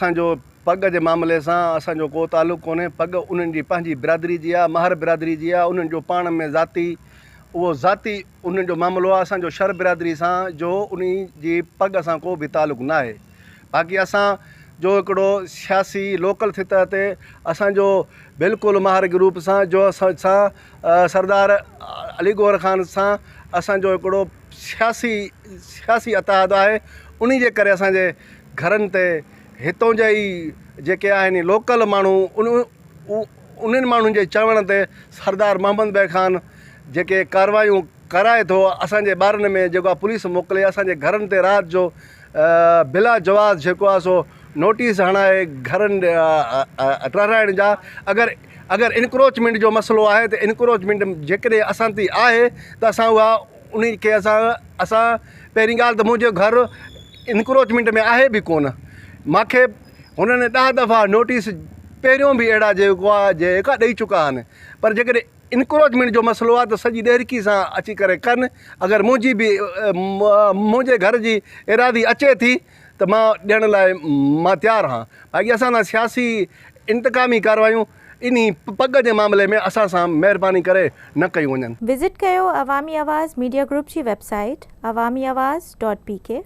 असांजो पग जे मामले सां असांजो को तालुक़ु कोन्हे। पग उन्हनि जी पंहिंजी बिरादरी जी आहे, महर बिरादरी जी आहे। उन्हनि जो पाण में ज़ाती उन्हनि जो मामिलो आहे। असांजो शर बिरादरी सां जो उन जी पग सां को बि तालुक़ु न आहे। बाक़ी असांजो हिकिड़ो सियासी लोकल सतह ते असांजो बिल्कुलु महर ग्रुप सां जो असां सरदार अली गौहर ख़ान सां असांजो हिकिड़ो सियासी अतहाद आहे। उन जे करे असांजे घरनि ते हितों जा ई जेके आहिनि लोकल माण्हू उन्हनि माण्हुनि जे चवण ते सरदार मोहम्मद बे ख़ान जेके कार्रवाइयूं कराए थो, असांजे ॿारनि में जेको आहे पुलिस मोकिले असांजे घरनि ते राति जो बिला जवाज़ जेको आहे सो नोटिस हणाए घरनि टहिराइण जा। अगरि इनक्रोचमेंट जो मसइलो आहे त इनक्रोचमेंट जेकॾहिं असां ते आहे त असां उहा उन खे असां पहिरीं ॻाल्हि त मुंहिंजो घरु इनक्रोचमेंट में आहे बि कोन। मूंखे हुननि 10 दफ़ा नोटिस पहिरियों बि अहिड़ा जेको आहे जेका ॾेई चुका आहिनि। पर जेकॾहिं इनक्रोचमेंट जो मसइलो आहे त सॼी ॾेरकी सां अची करे कनि। अगरि मुंहिंजे घर जी इरादी अचे थी त मां ॾियण लाइ मां तयारु आहियां। बाक़ी असां सां सियासी इंतकामी कार्रवाइयूं इन पग जे मामले में असां सां महिरबानी करे न कयूं वञनि। विज़िट कयो अवामी आवाज़ मीडिया ग्रुप जी वेबसाइट awamiawaz.pk।